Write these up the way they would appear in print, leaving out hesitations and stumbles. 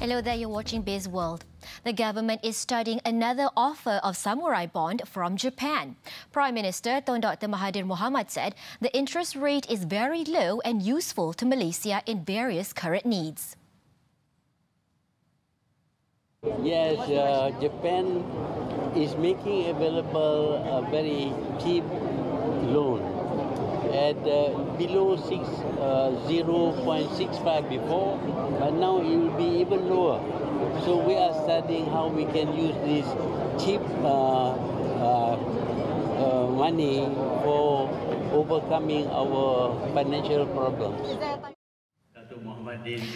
Hello there, you're watching Bizworld. The government is studying another offer of samurai bond from Japan. Prime Minister Tun Dr. Mahathir Mohamad said the interest rate is very low and useful to Malaysia in various current needs. Yes, Japan is making available a very cheap loan at below 0.65 before, but now it will be even lower. So we are studying how we can use this cheap money for overcoming our financial problems.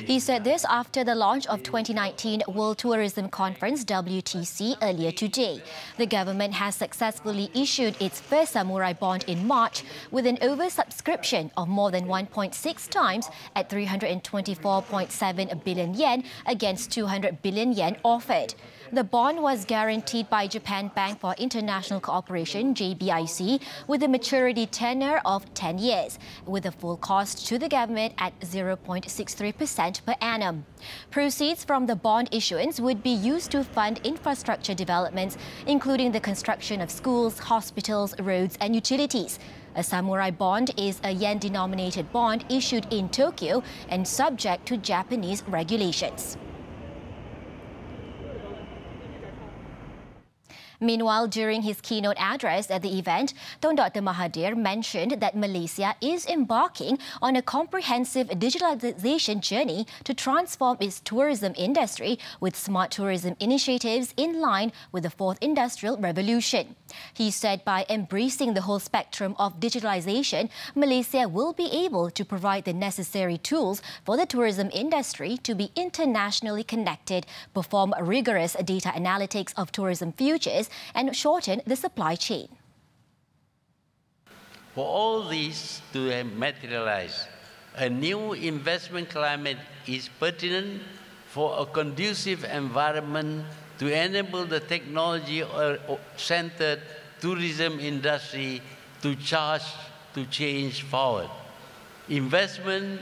He said this after the launch of 2019 World Tourism Conference WTC earlier today. The government has successfully issued its first samurai bond in March with an oversubscription of more than 1.6 times at 324.7 billion yen against 200 billion yen offered. The bond was guaranteed by Japan Bank for International Cooperation, JBIC, with a maturity tenure of 10 years, with a full cost to the government at 0.63% per annum. Proceeds from the bond issuance would be used to fund infrastructure developments, including the construction of schools, hospitals, roads and utilities. A samurai bond is a yen-denominated bond issued in Tokyo and subject to Japanese regulations. Meanwhile, during his keynote address at the event, Tun Dr. Mahathir mentioned that Malaysia is embarking on a comprehensive digitalization journey to transform its tourism industry with smart tourism initiatives in line with the Fourth Industrial Revolution. He said by embracing the whole spectrum of digitalization, Malaysia will be able to provide the necessary tools for the tourism industry to be internationally connected, perform rigorous data analytics of tourism futures, and shorten the supply chain. For all these to materialize, a new investment climate is pertinent for a conducive environment to enable the technology-centered tourism industry to charge to change forward. Investment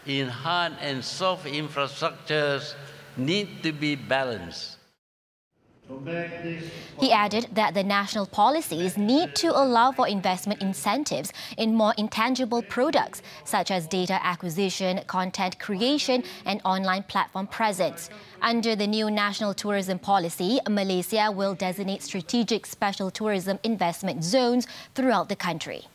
in hard and soft infrastructures need to be balanced. He added that the national policies need to allow for investment incentives in more intangible products such as data acquisition, content creation and online platform presence. Under the new national tourism policy, Malaysia will designate strategic special tourism investment zones throughout the country.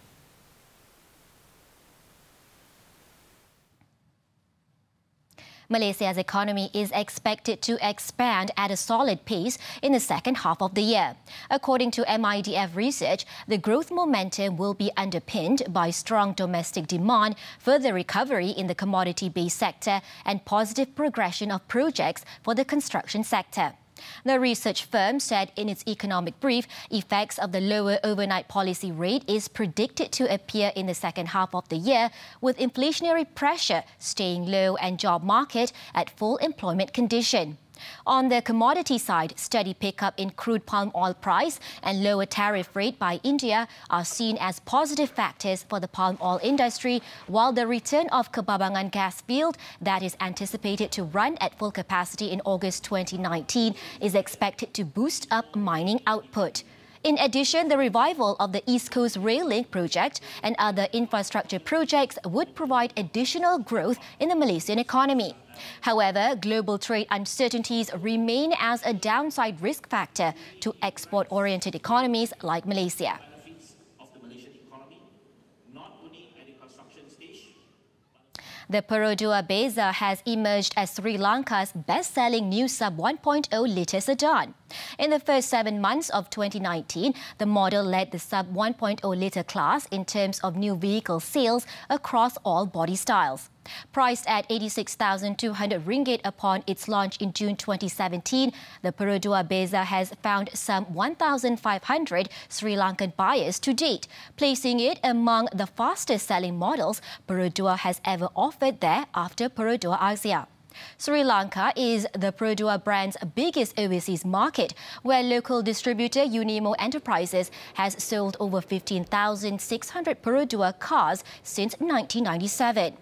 Malaysia's economy is expected to expand at a solid pace in the second half of the year. According to MIDF research, the growth momentum will be underpinned by strong domestic demand, further recovery in the commodity-based sector, and positive progression of projects for the construction sector. The research firm said in its economic brief, effects of the lower overnight policy rate is predicted to appear in the second half of the year, with inflationary pressure staying low and job market at full employment condition. On the commodity side, steady pickup in crude palm oil price and lower tariff rate by India are seen as positive factors for the palm oil industry, while the return of Kebabangan gas field that is anticipated to run at full capacity in August 2019 is expected to boost up mining output. In addition, the revival of the East Coast Rail Link project and other infrastructure projects would provide additional growth in the Malaysian economy. However, global trade uncertainties remain as a downside risk factor to export-oriented economies like Malaysia. The Perodua Beza has emerged as Sri Lanka's best-selling new sub 1.0 litre sedan. In the first 7 months of 2019, the model led the sub 1.0 litre class in terms of new vehicle sales across all body styles. Priced at 86,200 ringgit upon its launch in June 2017, the Perodua Beza has found some 1,500 Sri Lankan buyers to date, placing it among the fastest-selling models Perodua has ever offered there after Perodua Asia. Sri Lanka is the Perodua brand's biggest overseas market, where local distributor Unimo Enterprises has sold over 15,600 Perodua cars since 1997.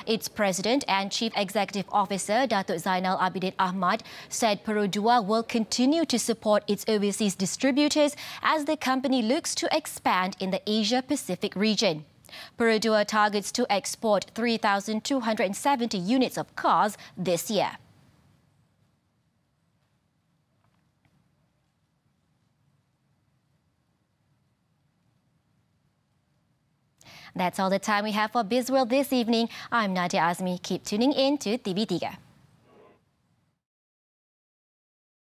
Its president and chief executive officer, Datuk Zainal Abidin Ahmad, said Perodua will continue to support its overseas distributors as the company looks to expand in the Asia-Pacific region. Perodua targets to export 3,270 units of cars this year. That's all the time we have for Bizworld this evening. I'm Nadia Azmi. Keep tuning in to TV3.